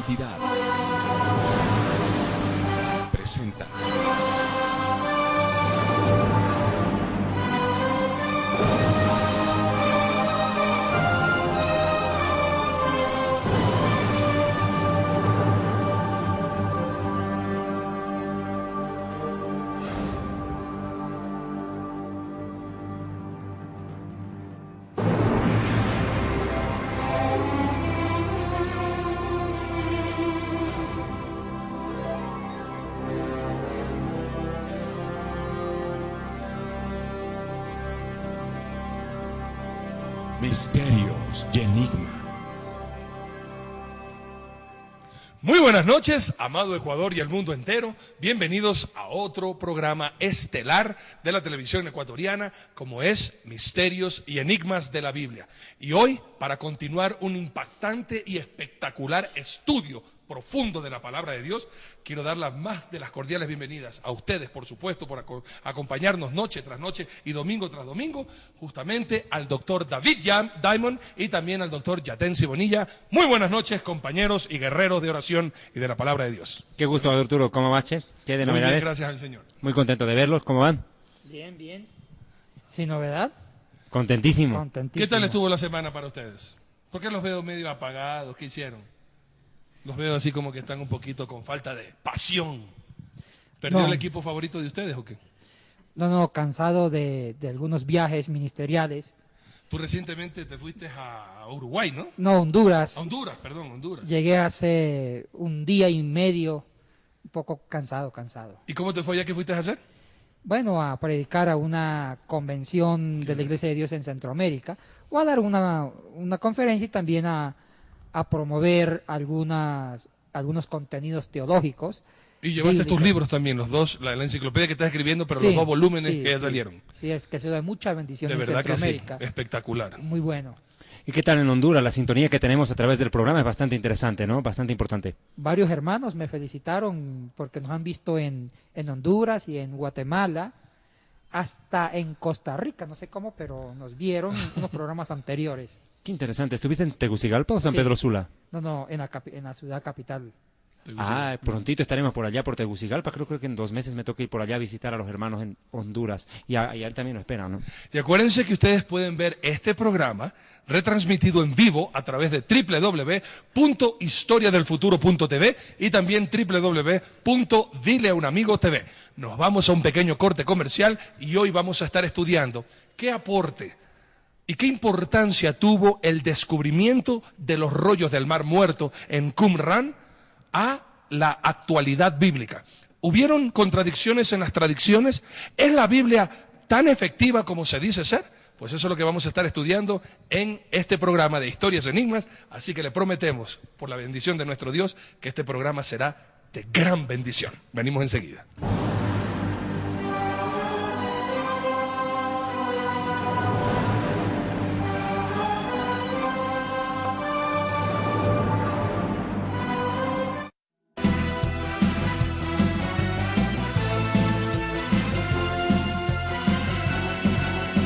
Santidad presenta Misterios y Enigma. Muy buenas noches, amado Ecuador y el mundo entero. Bienvenidos a otro programa estelar de la televisión ecuatoriana, como es Misterios y Enigmas de la Biblia. Y hoy, para continuar un impactante y espectacular estudio profundo de la palabra de Dios, quiero dar las más de las cordiales bienvenidas a ustedes, por supuesto, por acompañarnos noche tras noche y domingo tras domingo, justamente al doctor David Diamond y también al doctor Yatensi Bonilla. Muy buenas noches, compañeros y guerreros de oración y de la palabra de Dios. Qué gusto, Arturo. ¿Cómo vas, che? ¿Qué de novedades? Muy bien, gracias al Señor. Muy contento de verlos. ¿Cómo van? Bien, bien. ¿Sin novedad? Contentísimo. Contentísimo. ¿Qué tal estuvo la semana para ustedes? ¿Por qué los veo medio apagados? ¿Qué hicieron? Los veo así como que están un poquito con falta de pasión. ¿Perdió No. el equipo favorito de ustedes o qué? No, cansado de algunos viajes ministeriales. Tú recientemente te fuiste a Uruguay, ¿no? No, Honduras. A Honduras, perdón, Honduras. Llegué hace un día y medio, un poco cansado. ¿Y cómo te fue allá? ¿Qué fuiste a hacer? Bueno, a predicar a una convención de la Iglesia de Dios en Centroamérica, o a dar una conferencia y también a promover algunos contenidos teológicos. Y llevaste tus bíblicos. libros también, los dos, la enciclopedia que estás escribiendo, pero Sí, los dos volúmenes sí, que ya sí. salieron. Sí, es que eso da mucha bendición De en verdad que sí, Centroamérica. espectacular. Muy bueno. ¿Y qué tal en Honduras? La sintonía que tenemos a través del programa es bastante interesante, ¿no? Bastante importante. Varios hermanos me felicitaron porque nos han visto en Honduras y en Guatemala, hasta en Costa Rica, no sé cómo, pero nos vieron en unos programas anteriores. Qué interesante. ¿Estuviste en Tegucigalpa o San Sí. Pedro Sula? No, en la ciudad capital. Ah, prontito estaremos por allá, por Tegucigalpa. Creo que en 2 meses me toca ir por allá a visitar a los hermanos en Honduras. Y a él también lo esperan, ¿no? Y acuérdense que ustedes pueden ver este programa retransmitido en vivo a través de www.historiadelfuturo.tv y también www.dileaunamigo.tv. Nos vamos a un pequeño corte comercial y hoy vamos a estar estudiando qué aporte y qué importancia tuvo el descubrimiento de los rollos del Mar Muerto en Qumran a la actualidad bíblica. ¿Hubieron contradicciones en las tradiciones? ¿Es la Biblia tan efectiva como se dice ser? Pues eso es lo que vamos a estar estudiando en este programa de Historias y Enigmas, así que le prometemos, por la bendición de nuestro Dios, que este programa será de gran bendición. Venimos enseguida.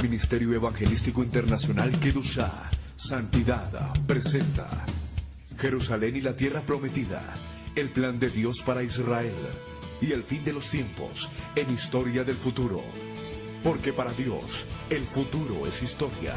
Ministerio Evangelístico Internacional Kedushá, Santidad, presenta Jerusalén y la Tierra Prometida, el plan de Dios para Israel y el fin de los tiempos en Historia del Futuro. Porque para Dios, el futuro es historia.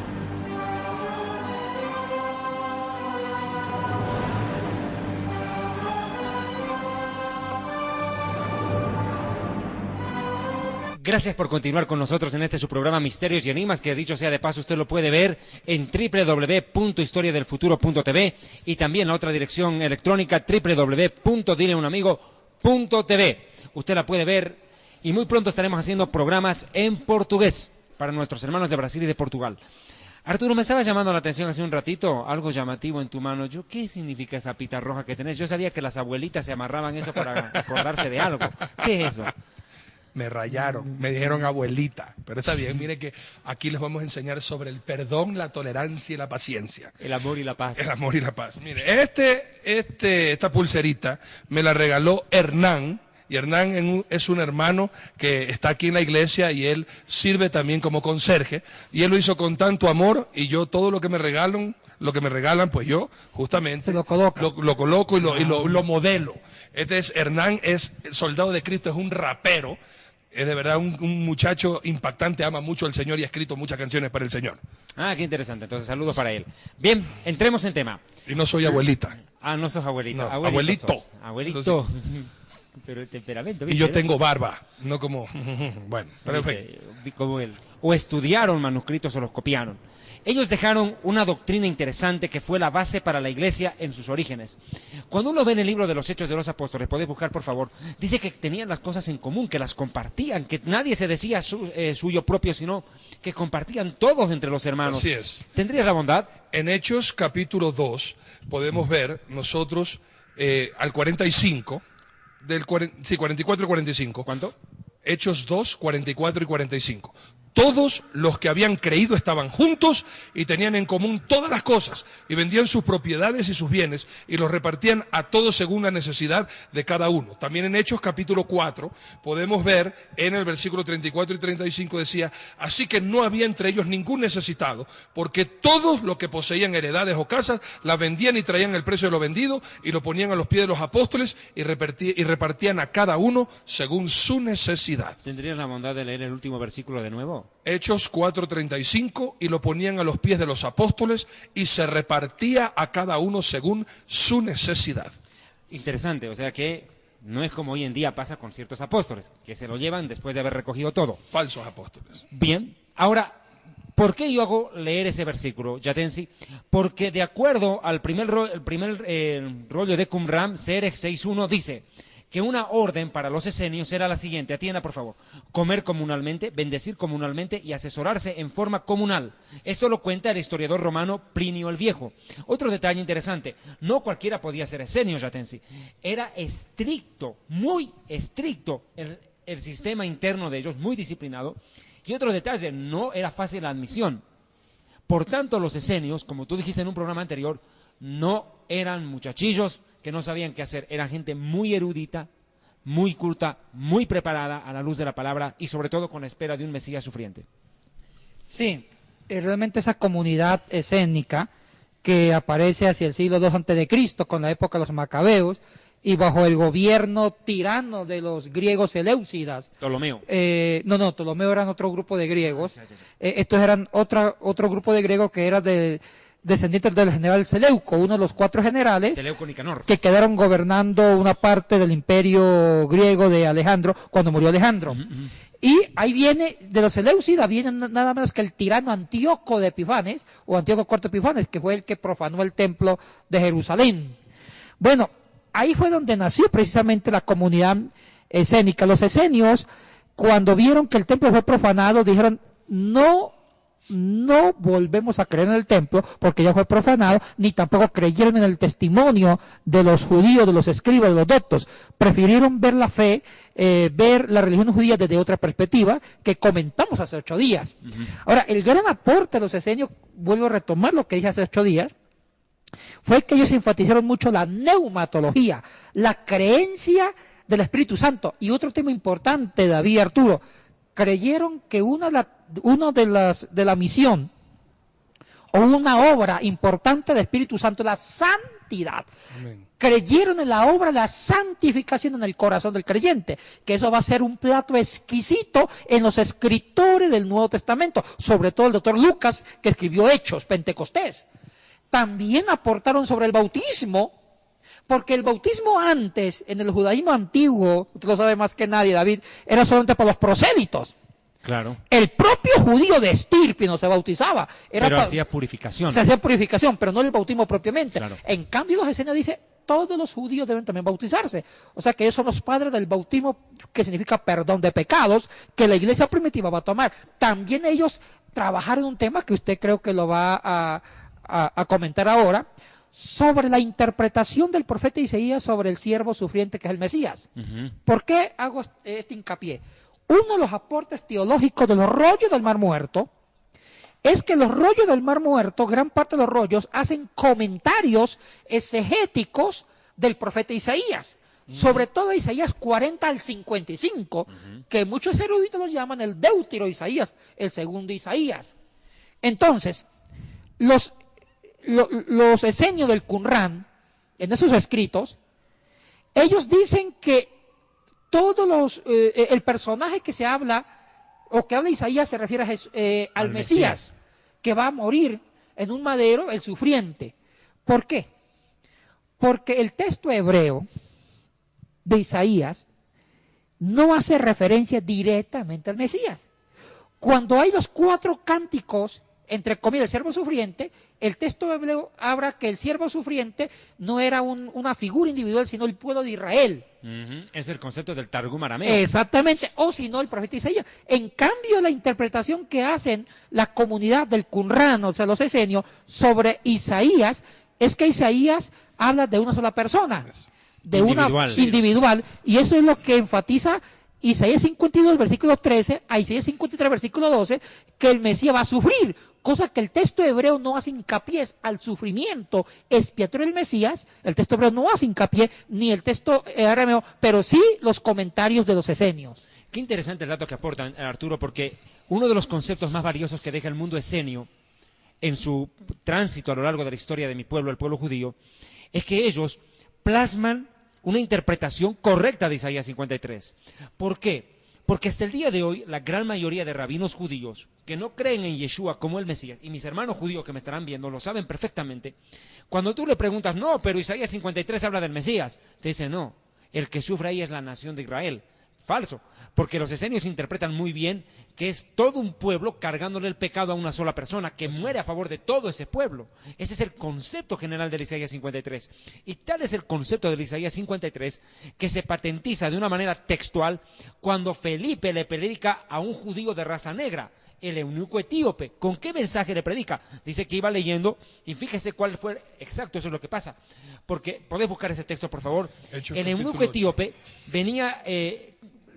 Gracias por continuar con nosotros en este su programa Misterios y Enigmas, que dicho sea de paso usted lo puede ver en www.historiadelfuturo.tv y también la otra dirección electrónica www.dileaunamigo.tv. Usted la puede ver y muy pronto estaremos haciendo programas en portugués para nuestros hermanos de Brasil y de Portugal. Arturo, me estaba llamando la atención hace un ratito, algo llamativo en tu mano. ¿Qué significa esa pita roja que tenés? Yo sabía que las abuelitas se amarraban eso para acordarse de algo. ¿Qué es eso? Me rayaron, me dijeron abuelita, pero está bien, mire que aquí les vamos a enseñar sobre el perdón, la tolerancia y la paciencia. El amor y la paz. El amor y la paz. Mire, esta pulserita me la regaló Hernán, y Hernán es un hermano que está aquí en la iglesia y él sirve también como conserje, y él lo hizo con tanto amor, y yo todo lo que me regalan lo que me regalan, pues yo justamente Se lo coloca. lo coloco y lo modelo. Este es Hernán, es soldado de Cristo, es un rapero. Es de verdad un muchacho impactante, ama mucho al Señor y ha escrito muchas canciones para el Señor. Ah, qué interesante. Entonces, saludos para él. Bien, entremos en tema. Y no soy abuelita. Ah, no sos abuelito. No, abuelito. Sos. Abuelito. Pero el temperamento. Y yo tengo barba, no como... Bueno, pero en fin. Como él. O estudiaron manuscritos o los copiaron. Ellos dejaron una doctrina interesante que fue la base para la iglesia en sus orígenes. Cuando uno ve en el libro de los Hechos de los Apóstoles, podéis buscar por favor, dice que tenían las cosas en común, que las compartían, que nadie se decía suyo propio, sino que compartían todos entre los hermanos. Así es. ¿Tendrías la bondad? En Hechos capítulo 2 podemos ver nosotros al 45, 44 y 45. ¿Cuánto? Hechos 2, 44 y 45. Todos los que habían creído estaban juntos y tenían en común todas las cosas y vendían sus propiedades y sus bienes y los repartían a todos según la necesidad de cada uno. También en Hechos capítulo 4 podemos ver en el versículo 34 y 35 decía, así que no había entre ellos ningún necesitado, porque todos los que poseían heredades o casas las vendían y traían el precio de lo vendido y lo ponían a los pies de los apóstoles y repartían a cada uno según su necesidad. ¿Tendrías la bondad de leer el último versículo de nuevo? Hechos 4:35, y lo ponían a los pies de los apóstoles y se repartía a cada uno según su necesidad. Interesante, o sea que no es como hoy en día pasa con ciertos apóstoles, que se lo llevan después de haber recogido todo. Falsos apóstoles. Bien, ahora, ¿por qué yo hago leer ese versículo, Yatensi? Porque de acuerdo al primer rollo de Qumran, Serech 6.1, dice que una orden para los esenios era la siguiente, atienda por favor, comer comunalmente, bendecir comunalmente y asesorarse en forma comunal. Esto lo cuenta el historiador romano Plinio el Viejo. Otro detalle interesante, no cualquiera podía ser esenio, Yatensi. Era estricto, muy estricto el sistema interno de ellos, muy disciplinado. Y otro detalle, no era fácil la admisión. Por tanto, los esenios, como tú dijiste en un programa anterior, no eran muchachillos que no sabían qué hacer, eran gente muy erudita, muy culta, muy preparada a la luz de la palabra y sobre todo con la espera de un Mesías sufriente. Sí, realmente esa comunidad escénica que aparece hacia el siglo II a.C., con la época de los macabeos, y bajo el gobierno tirano de los griegos seleucidas. Ptolomeo. No, Ptolomeo eran otro grupo de griegos. Estos eran otro grupo de griegos que era descendientes del general Seleuco, uno de los 4 generales Seleuco Nicanor, que quedaron gobernando una parte del imperio griego de Alejandro cuando murió Alejandro. Y ahí viene, de los Seleucidas, viene nada menos que el tirano Antíoco de Epifanes, o Antíoco IV Epifanes, que fue el que profanó el templo de Jerusalén. Bueno, ahí fue donde nació precisamente la comunidad escénica. Los esenios, cuando vieron que el templo fue profanado, dijeron, no volvemos a creer en el templo porque ya fue profanado, ni tampoco creyeron en el testimonio de los judíos, de los escribas, de los doctos. Prefirieron ver la fe, ver la religión judía desde otra perspectiva que comentamos hace 8 días. Ahora, el gran aporte de los esenios, vuelvo a retomar lo que dije hace 8 días, fue que ellos enfatizaron mucho la neumatología, la creencia del Espíritu Santo. Y otro tema importante, David y Arturo, creyeron que una de la misión o una obra importante del Espíritu Santo es la santidad. Amén. Creyeron en la obra de la santificación en el corazón del creyente, que eso va a ser un plato exquisito en los escritores del Nuevo Testamento, sobre todo el doctor Lucas, que escribió Hechos, Pentecostés. También aportaron sobre el bautismo, porque el bautismo antes, en el judaísmo antiguo, usted lo sabe más que nadie, David, era solamente para los prosélitos. Claro. El propio judío de estirpe no se bautizaba. Pero hacía purificación. Se hacía purificación, pero no el bautismo propiamente. Claro. En cambio, los esenios dicen, todos los judíos deben también bautizarse. O sea que ellos son los padres del bautismo, que significa perdón de pecados, que la iglesia primitiva va a tomar. También ellos trabajaron un tema que usted creo que lo va a comentar ahora, sobre la interpretación del profeta Isaías sobre el siervo sufriente que es el Mesías. ¿Por qué hago este hincapié? Uno de los aportes teológicos de los rollos del Mar Muerto es que los rollos del Mar Muerto, gran parte de los rollos, hacen comentarios exegéticos del profeta Isaías. Sobre todo Isaías 40 al 55, que muchos eruditos lo llaman el Deutero Isaías, el segundo Isaías. Entonces, los esenios del Qumrán, en esos escritos, ellos dicen que el personaje que se habla, o que habla Isaías, se refiere al Mesías, que va a morir en un madero, el sufriente. ¿Por qué? Porque el texto hebreo de Isaías no hace referencia directamente al Mesías. Cuando hay los 4 cánticos, entre comillas, el siervo sufriente, el texto hebreo habla que el siervo sufriente no era una figura individual, sino el pueblo de Israel. Es el concepto del Targum arameo. Exactamente, o si no, el profeta Isaías. En cambio, la interpretación que hacen la comunidad del Qumrán, o sea, los esenios, sobre Isaías, es que Isaías habla de una sola persona, de una individual, y eso es lo que enfatiza Isaías 52, versículo 13, a Isaías 53, versículo 12, que el Mesías va a sufrir, cosa que el texto hebreo no hace hincapié al sufrimiento expiatorio del Mesías. El texto hebreo no hace hincapié, ni el texto arameo, pero sí los comentarios de los esenios. Qué interesante el dato que aportan, Arturo, porque uno de los conceptos más valiosos que deja el mundo esenio en su tránsito a lo largo de la historia de mi pueblo, el pueblo judío, es que ellos plasman una interpretación correcta de Isaías 53. ¿Por qué? Porque hasta el día de hoy, la gran mayoría de rabinos judíos que no creen en Yeshua como el Mesías, y mis hermanos judíos que me estarán viendo lo saben perfectamente, cuando tú le preguntas, no, pero Isaías 53 habla del Mesías, te dicen, no, el que sufre ahí es la nación de Israel. Falso, porque los esenios interpretan muy bien que es todo un pueblo cargándole el pecado a una sola persona, que muere a favor de todo ese pueblo. Ese es el concepto general del Isaías 53. Y tal es el concepto del Isaías 53 que se patentiza de una manera textual cuando Felipe le predica a un judío de raza negra, el eunuco etíope. ¿Con qué mensaje le predica? Dice que iba leyendo, y fíjese cuál fue exacto, eso es lo que pasa. Porque, ¿podés buscar ese texto, por favor? El eunuco etíope venía...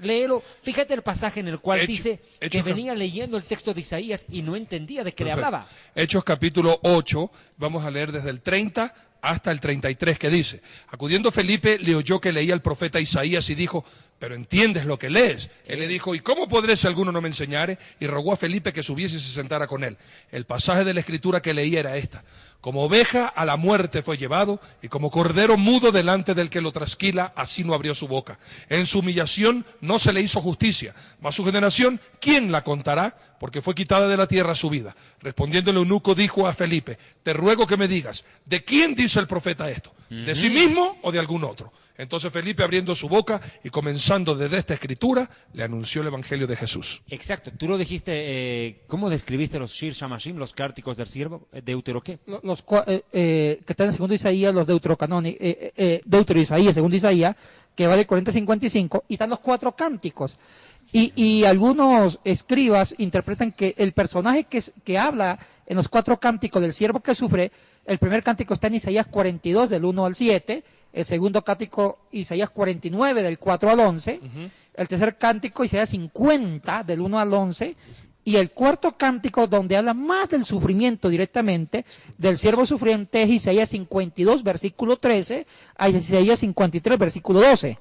léelo, fíjate el pasaje en el cual dice que venía leyendo el texto de Isaías y no entendía de qué le hablaba. Hechos capítulo 8, vamos a leer desde el 30 hasta el 33, que dice, acudiendo Felipe le oyó que leía el profeta Isaías y dijo, pero ¿entiendes lo que lees? Él le dijo, ¿y cómo podré si alguno no me enseñare? Y rogó a Felipe que subiese y se sentara con él. El pasaje de la escritura que leía era esta, como oveja a la muerte fue llevado, y como cordero mudo delante del que lo trasquila, así no abrió su boca. En su humillación no se le hizo justicia, mas su generación, ¿quién la contará? Porque fue quitada de la tierra su vida. Respondiendo el eunuco dijo a Felipe, te ruego que me digas, ¿de quién dice el profeta esto? ¿De sí mismo o de algún otro? Entonces Felipe, abriendo su boca y comenzando desde esta escritura, le anunció el evangelio de Jesús. Exacto, tú lo dijiste, ¿cómo describiste los Shir Shamashim, los cánticos del siervo? ¿Deutero qué? Que están en segundo Isaías, los deuterocanónicos, Deutero Isaías, segundo Isaías, que va de 40-55, y están los 4 cánticos. Y algunos escribas interpretan que el personaje que habla en los 4 cánticos del siervo que sufre, el primer cántico está en Isaías 42, del 1 al 7, el segundo cántico Isaías 49, del 4 al 11, el tercer cántico Isaías 50, del 1 al 11, y el cuarto cántico, donde habla más del sufrimiento directamente, del siervo sufriente, es Isaías 52, versículo 13, a Isaías 53, versículo 12.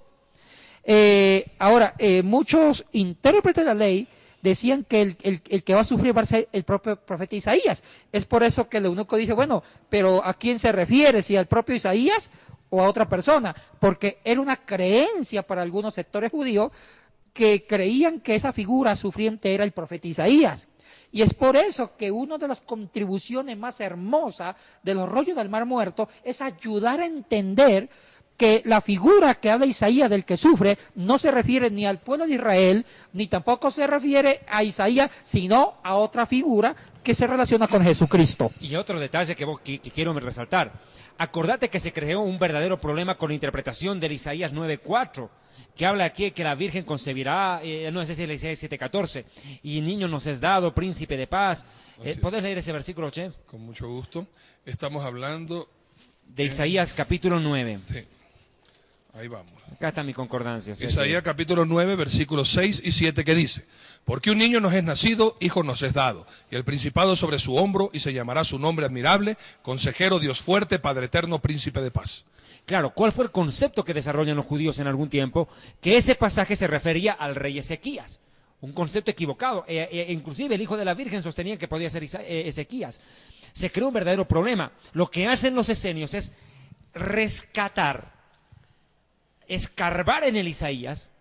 Ahora, muchos intérpretes de la ley decían que el que va a sufrir va a ser el propio profeta Isaías. Es por eso que el eunuco dice, bueno, pero ¿a quién se refiere? ¿Si al propio Isaías o a otra persona? Porque era una creencia para algunos sectores judíos que creían que esa figura sufriente era el profeta Isaías. Y es por eso que una de las contribuciones más hermosas de los rollos del Mar Muerto es ayudar a entender que la figura que habla Isaías del que sufre no se refiere ni al pueblo de Israel, ni tampoco se refiere a Isaías, sino a otra figura que se relaciona con Jesucristo. Y otro detalle que quiero resaltar. Acordate que se creó un verdadero problema con la interpretación del Isaías 9:4, que habla aquí que la Virgen concebirá, no sé si es el Isaías 7:14, y niño nos es dado, príncipe de paz. ¿Podés leer ese versículo, Che? Con mucho gusto. Estamos hablando de Isaías capítulo 9. Sí. Ahí vamos. Acá está mi concordancia. Isaías capítulo 9, versículos 6 y 7, que dice, porque un niño nos es nacido, hijo nos es dado, y el principado sobre su hombro, y se llamará su nombre admirable, consejero, Dios fuerte, Padre eterno, príncipe de paz. Claro, ¿cuál fue el concepto que desarrollan los judíos en algún tiempo? Que ese pasaje se refería al rey Ezequías. un concepto equivocado. Inclusive el hijo de la Virgen sostenía que podía ser Ezequías. Se creó un verdadero problema. Lo que hacen los esenios es rescatar, escarbar en el Isaías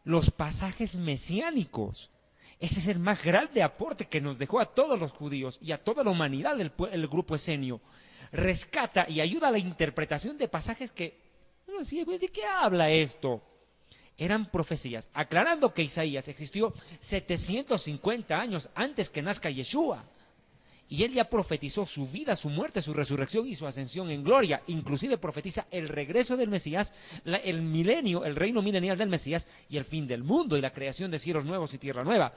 los pasajes mesiánicos. Ese es el más grande aporte que nos dejó a todos los judíos y a toda la humanidad el grupo esenio. Rescata y ayuda a la interpretación de pasajes que uno decía, ¿de qué habla esto? Eran profecías, aclarando que Isaías existió 750 años antes que nazca Yeshua. Y él ya profetizó su vida, su muerte, su resurrección y su ascensión en gloria. Inclusive profetiza el regreso del Mesías, el milenio, el reino milenial del Mesías y el fin del mundo y la creación de cielos nuevos y tierra nueva.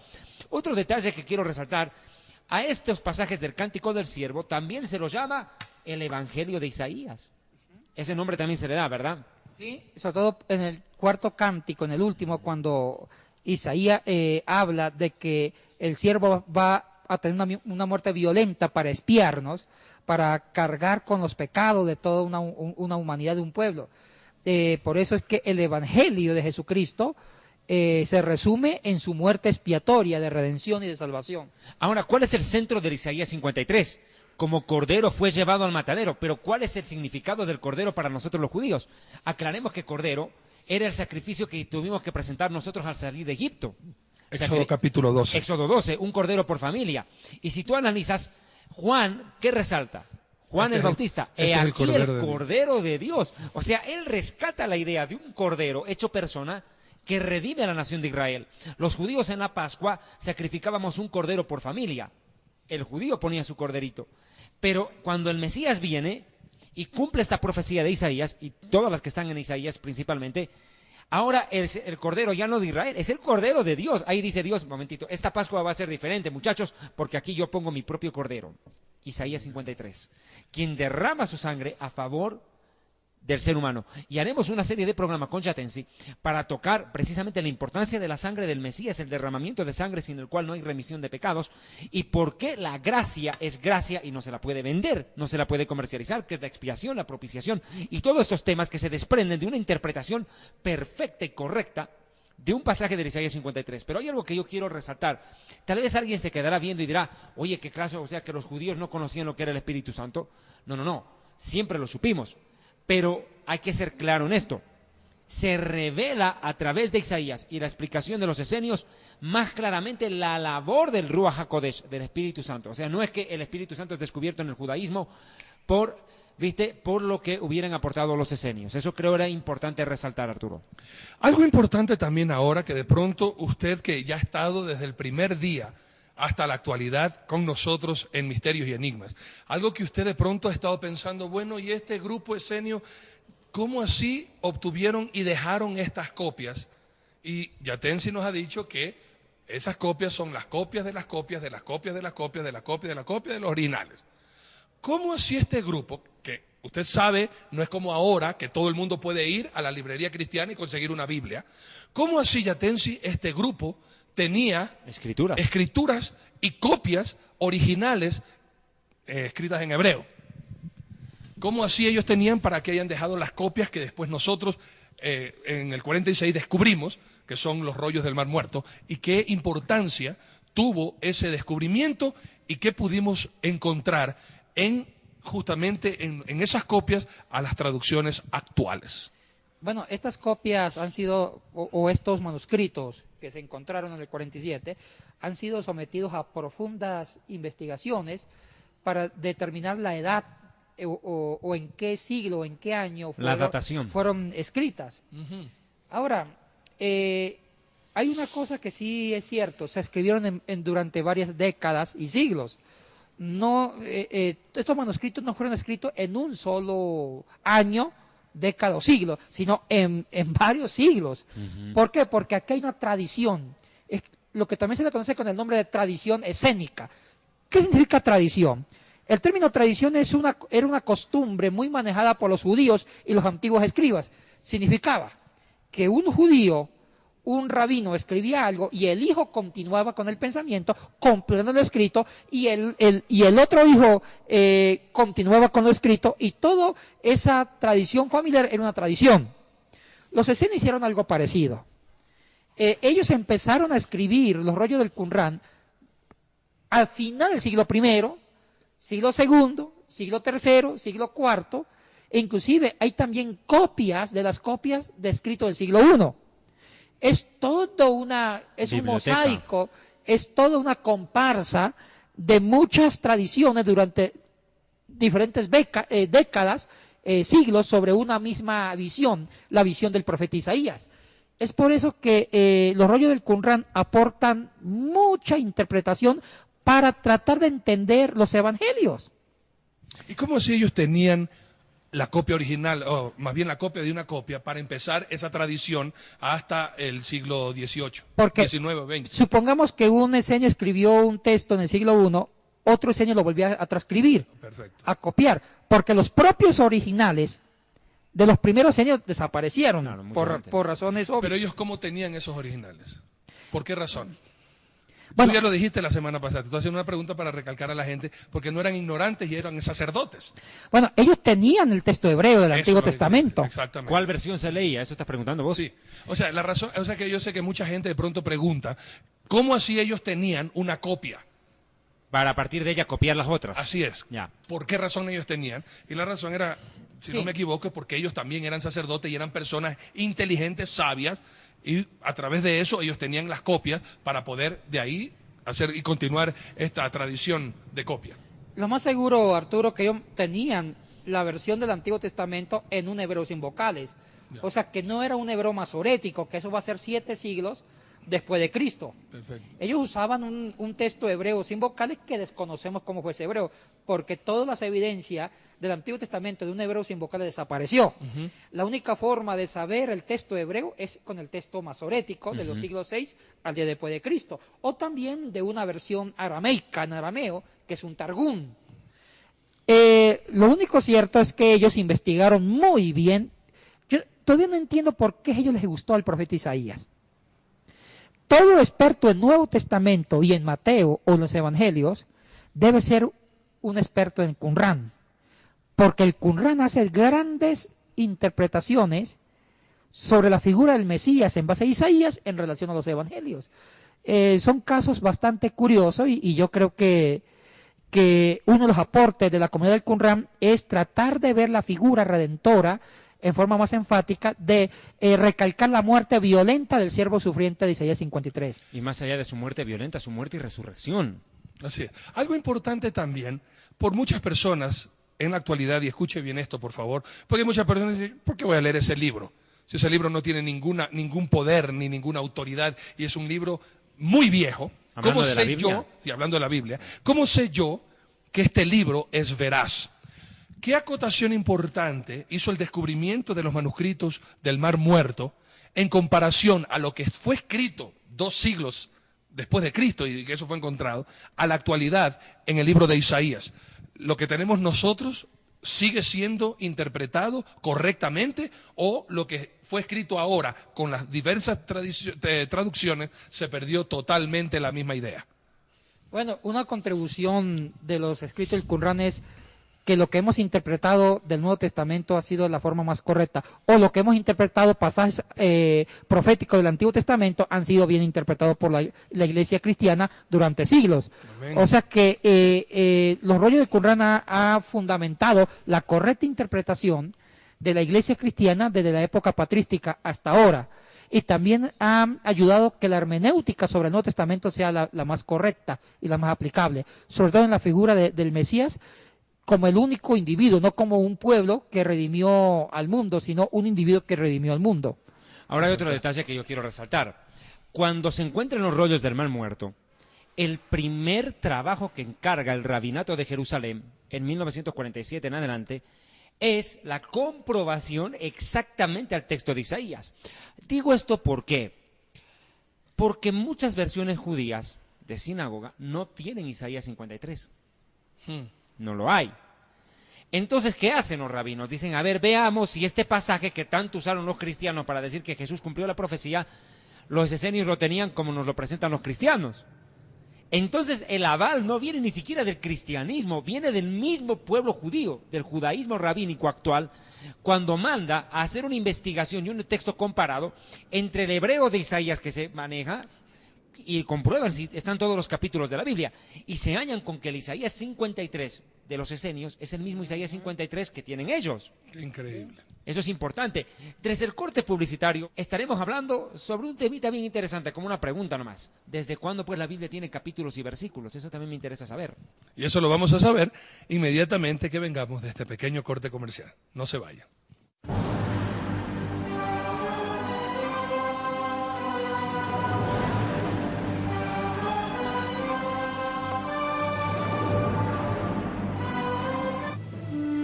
Otro detalle que quiero resaltar, a estos pasajes del Cántico del Siervo también se los llama el Evangelio de Isaías. Ese nombre también se le da, ¿verdad? Sí, sobre todo en el cuarto cántico, en el último, cuando Isaías habla de que el siervo va a tener una muerte violenta para espiarnos, para cargar con los pecados de toda una humanidad, de un pueblo. Por eso es que el Evangelio de Jesucristo se resume en su muerte expiatoria de redención y de salvación. Ahora, ¿cuál es el centro de Isaías 53? Como cordero fue llevado al matadero, pero ¿cuál es el significado del cordero para nosotros los judíos? Aclaremos que cordero era el sacrificio que tuvimos que presentar nosotros al salir de Egipto. Éxodo capítulo 12. Éxodo 12, un cordero por familia. Y si tú analizas, Juan, ¿qué resalta? Juan el Bautista, aquí el Cordero de Dios. O sea, él rescata la idea de un cordero hecho persona que redime a la nación de Israel. Los judíos en la Pascua sacrificábamos un cordero por familia. El judío ponía su corderito. Pero cuando el Mesías viene y cumple esta profecía de Isaías, y todas las que están en Isaías principalmente, ahora el Cordero ya no de Israel, es el Cordero de Dios. Ahí dice Dios, un momentito, esta Pascua va a ser diferente, muchachos, porque aquí yo pongo mi propio Cordero. Isaías 53. Quien derrama su sangre a favor del ser humano. Y haremos una serie de programas con Yatensi para tocar precisamente la importancia de la sangre del Mesías, el derramamiento de sangre sin el cual no hay remisión de pecados, y por qué la gracia es gracia y no se la puede vender, no se la puede comercializar, que es la expiación, la propiciación, y todos estos temas que se desprenden de una interpretación perfecta y correcta de un pasaje de Isaías 53. Pero hay algo que yo quiero resaltar. Tal vez alguien se quedará viendo y dirá, oye, qué clase, o sea, que los judíos no conocían lo que era el Espíritu Santo. No, siempre lo supimos. Pero hay que ser claro en esto. Se revela a través de Isaías y la explicación de los esenios más claramente la labor del Ruach HaKodesh, del Espíritu Santo. O sea, no es que el Espíritu Santo es descubierto en el judaísmo por lo que hubieran aportado los esenios. Eso creo era importante resaltar, Arturo. Algo importante también ahora, que de pronto usted, que ya ha estado desde el primer día hasta la actualidad con nosotros en Misterios y Enigmas, algo que usted de pronto ha estado pensando, bueno, y este grupo esenio, ¿cómo así obtuvieron y dejaron estas copias? Y Yatensi nos ha dicho que esas copias son las copias de las copias, de las copias de las copias, de la copia de la copia de los originales. ¿Cómo así este grupo, que usted sabe, no es como ahora, que todo el mundo puede ir a la librería cristiana y conseguir una Biblia? ¿Cómo así, Yatensi, este grupo tenía escrituras y copias originales escritas en hebreo? ¿Cómo así ellos tenían para que hayan dejado las copias que después nosotros en el 46 descubrimos, que son los rollos del Mar Muerto? ¿Y qué importancia tuvo ese descubrimiento y qué pudimos encontrar justamente en esas copias a las traducciones actuales? Bueno, estas copias han sido, o estos manuscritos que se encontraron en el 47, han sido sometidos a profundas investigaciones para determinar la edad o en qué siglo, en qué año fueron escritas. Uh-huh. Ahora, hay una cosa que sí es cierto, se escribieron durante varias décadas y siglos. No, estos manuscritos no fueron escritos en un solo año, década o siglo, sino en varios siglos. Uh-huh. ¿Por qué? Porque aquí hay una tradición, es lo que también se le conoce con el nombre de tradición escénica. ¿Qué significa tradición? El término tradición era una costumbre muy manejada por los judíos y los antiguos escribas. Significaba que un judío, un rabino, escribía algo y el hijo continuaba con el pensamiento, completando lo escrito, y el otro hijo continuaba con lo escrito, y toda esa tradición familiar era una tradición. Los esenios hicieron algo parecido. ellos empezaron a escribir los rollos del Qumrán al final del siglo I, siglo II, siglo III, siglo IV, e inclusive hay también copias de las copias de escritos del siglo I. Es un mosaico, es toda una comparsa de muchas tradiciones durante diferentes décadas, siglos, sobre una misma visión, la visión del profeta Isaías. Es por eso que los rollos del Qumrán aportan mucha interpretación para tratar de entender los evangelios. ¿Y cómo si ellos tenían la copia original, o más bien la copia de una copia, para empezar esa tradición hasta el siglo XVIII, Porque XIX, XX? supongamos que un eseño escribió un texto en el siglo I, otro eseño lo volvió a transcribir, Perfecto. a copiar, porque los propios originales de los primeros esenios desaparecieron, Claro, mucho antes. por razones obvias. Pero ellos, ¿cómo tenían esos originales? ¿Por qué razón? Bueno, Tú ya lo dijiste la semana pasada. Te estoy haciendo una pregunta para recalcar a la gente, porque no eran ignorantes y eran sacerdotes. bueno, ellos tenían el texto hebreo del Eso Antiguo es lo Testamento. diferente, Exactamente. ¿Cuál versión se leía? Eso estás preguntando vos. Sí. O sea, la razón, o sea que yo sé que mucha gente de pronto pregunta, ¿cómo así ellos tenían una copia? Para a partir de ella copiar las otras. Así es. Ya. ¿Por qué razón ellos tenían? Y la razón era, si Sí. no me equivoco, es porque ellos también eran sacerdotes y eran personas inteligentes, sabias, y a través de eso ellos tenían las copias para poder de ahí hacer y continuar esta tradición de copia. Lo más seguro, Arturo, que ellos tenían la versión del Antiguo Testamento en un hebreo sin vocales. O sea, que no era un hebreo masorético, que eso va a ser 7 siglos después de Cristo. Perfecto. Ellos usaban un texto hebreo sin vocales que desconocemos cómo fue ese hebreo, porque todas las evidencias del Antiguo Testamento de un hebreo sin vocales desapareció. La única forma de saber el texto hebreo es con el texto masorético de los siglos VI al día después de Cristo, o también de una versión arameica en arameo, que es un Targum. Lo único cierto es que ellos investigaron muy bien. Yo todavía no entiendo por qué a ellos les gustó al profeta Isaías. Todo experto en Nuevo Testamento y en Mateo o en los Evangelios debe ser un experto en Qumrán, porque el Qumrán hace grandes interpretaciones sobre la figura del Mesías en base a Isaías en relación a los Evangelios. Son casos bastante curiosos y yo creo que uno de los aportes de la comunidad del Qumrán es tratar de ver la figura redentora en forma más enfática de recalcar la muerte violenta del siervo sufriente de Isaías 53. Y más allá de su muerte violenta, su muerte y resurrección. Así es. Algo importante también, por muchas personas en la actualidad, y escuche bien esto, por favor, porque muchas personas dicen, ¿por qué voy a leer ese libro? Si ese libro no tiene ningún poder ni ninguna autoridad y es un libro muy viejo, Hablando ¿cómo de la sé Biblia. yo, y hablando de la Biblia, cómo sé yo que este libro es veraz? ¿Qué acotación importante hizo el descubrimiento de los manuscritos del Mar Muerto en comparación a lo que fue escrito 2 siglos después de Cristo y que eso fue encontrado, a la actualidad en el libro de Isaías? ¿Lo que tenemos nosotros sigue siendo interpretado correctamente o lo que fue escrito ahora con las diversas traducciones se perdió totalmente la misma idea? Bueno, una contribución de los escritos del Qumrán es que lo que hemos interpretado del Nuevo Testamento ha sido la forma más correcta, o lo que hemos interpretado pasajes proféticos del Antiguo Testamento han sido bien interpretados por la Iglesia cristiana durante siglos. Amén. O sea que los rollos del Qumrán ha fundamentado la correcta interpretación de la Iglesia cristiana desde la época patrística hasta ahora. Y también ha ayudado que la hermenéutica sobre el Nuevo Testamento sea la más correcta y la más aplicable, sobre todo en la figura del Mesías como el único individuo, no como un pueblo que redimió al mundo, sino un individuo que redimió al mundo. Ahora hay otro detalle que yo quiero resaltar. Cuando se encuentran los rollos del Mar Muerto, el primer trabajo que encarga el Rabinato de Jerusalén, en 1947 en adelante, es la comprobación exactamente al texto de Isaías. Digo esto ¿por qué? Porque muchas versiones judías de sinagoga no tienen Isaías 53. No lo hay. Entonces, ¿qué hacen los rabinos? Dicen, a ver, veamos si este pasaje que tanto usaron los cristianos para decir que Jesús cumplió la profecía, los esenios lo tenían como nos lo presentan los cristianos. Entonces el aval no viene ni siquiera del cristianismo, viene del mismo pueblo judío, del judaísmo rabínico actual, cuando manda a hacer una investigación y un texto comparado entre el hebreo de Isaías que se maneja y comprueban si están todos los capítulos de la Biblia y se hallan con que el Isaías 53 de los esenios es el mismo Isaías 53 que tienen ellos. Qué increíble. Eso es importante. Tras el corte publicitario estaremos hablando sobre un temita bien interesante, como una pregunta nomás. ¿Desde cuándo pues la Biblia tiene capítulos y versículos? Eso también me interesa saber. Y eso lo vamos a saber inmediatamente que vengamos de este pequeño corte comercial. No se vaya.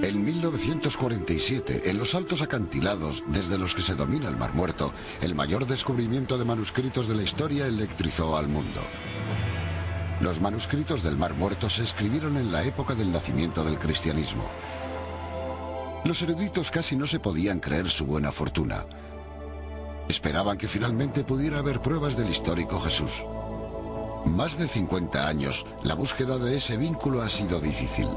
En 1947, en los altos acantilados desde los que se domina el Mar Muerto, el mayor descubrimiento de manuscritos de la historia electrizó al mundo. Los manuscritos del Mar Muerto se escribieron en la época del nacimiento del cristianismo. Los eruditos casi no se podían creer su buena fortuna. Esperaban que finalmente pudiera haber pruebas del histórico Jesús. Más de 50 años, la búsqueda de ese vínculo ha sido difícil.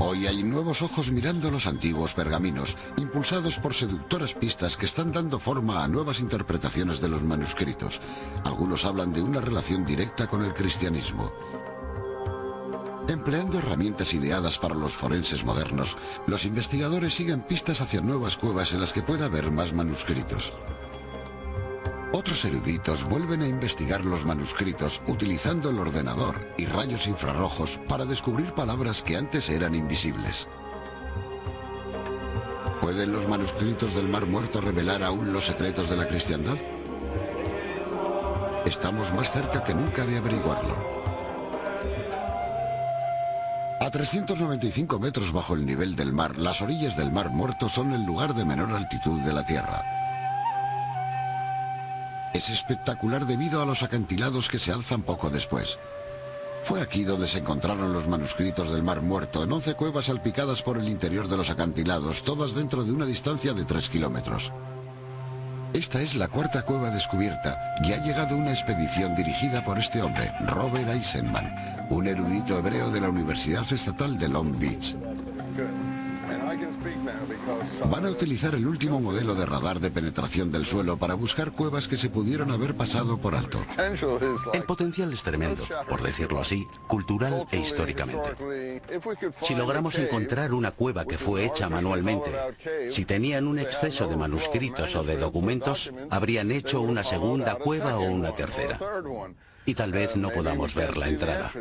Hoy hay nuevos ojos mirando los antiguos pergaminos, impulsados por seductoras pistas que están dando forma a nuevas interpretaciones de los manuscritos. Algunos hablan de una relación directa con el cristianismo. Empleando herramientas ideadas para los forenses modernos, los investigadores siguen pistas hacia nuevas cuevas en las que pueda haber más manuscritos. Otros eruditos vuelven a investigar los manuscritos utilizando el ordenador y rayos infrarrojos para descubrir palabras que antes eran invisibles. ¿Pueden los manuscritos del Mar Muerto revelar aún los secretos de la cristiandad? Estamos más cerca que nunca de averiguarlo. A 395 metros bajo el nivel del mar, las orillas del Mar Muerto son el lugar de menor altitud de la Tierra. Es espectacular debido a los acantilados que se alzan poco después. Fue aquí donde se encontraron los manuscritos del Mar Muerto, en 11 cuevas salpicadas por el interior de los acantilados, todas dentro de una distancia de 3 kilómetros. Esta es la cuarta cueva descubierta y ha llegado una expedición dirigida por este hombre, Robert Eisenman, un erudito hebreo de la Universidad Estatal de Long Beach. Van a utilizar el último modelo de radar de penetración del suelo para buscar cuevas que se pudieron haber pasado por alto. El potencial es tremendo, por decirlo así, cultural e históricamente. Si logramos encontrar una cueva que fue hecha manualmente, si tenían un exceso de manuscritos o de documentos, habrían hecho una segunda cueva o una tercera. Y tal vez no podamos ver la entrada.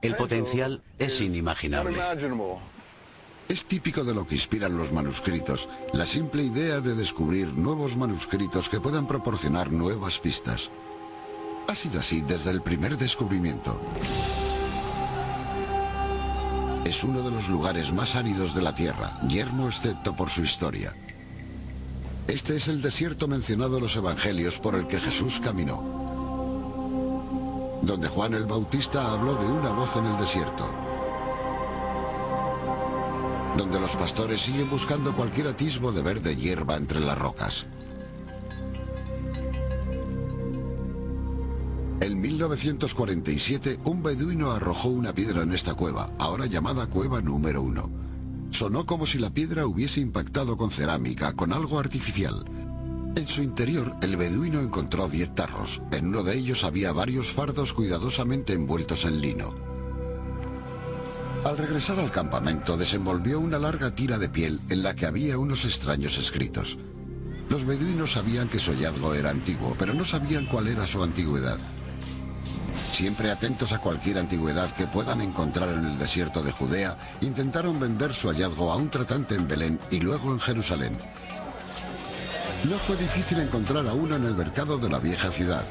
El potencial es inimaginable. Es típico de lo que inspiran los manuscritos, la simple idea de descubrir nuevos manuscritos que puedan proporcionar nuevas pistas. Ha sido así desde el primer descubrimiento. Es uno de los lugares más áridos de la Tierra, yermo excepto por su historia. Este es el desierto mencionado en los Evangelios por el que Jesús caminó, donde Juan el Bautista habló de una voz en el desierto, donde los pastores siguen buscando cualquier atisbo de verde hierba entre las rocas. En 1947, un beduino arrojó una piedra en esta cueva, ahora llamada Cueva número 1. Sonó como si la piedra hubiese impactado con cerámica, con algo artificial. En su interior, el beduino encontró 10 tarros. En uno de ellos había varios fardos cuidadosamente envueltos en lino. Al regresar al campamento, desenvolvió una larga tira de piel en la que había unos extraños escritos. Los beduinos sabían que su hallazgo era antiguo, pero no sabían cuál era su antigüedad. Siempre atentos a cualquier antigüedad que puedan encontrar en el desierto de Judea, intentaron vender su hallazgo a un tratante en Belén y luego en Jerusalén. No fue difícil encontrar a uno en el mercado de la vieja ciudad.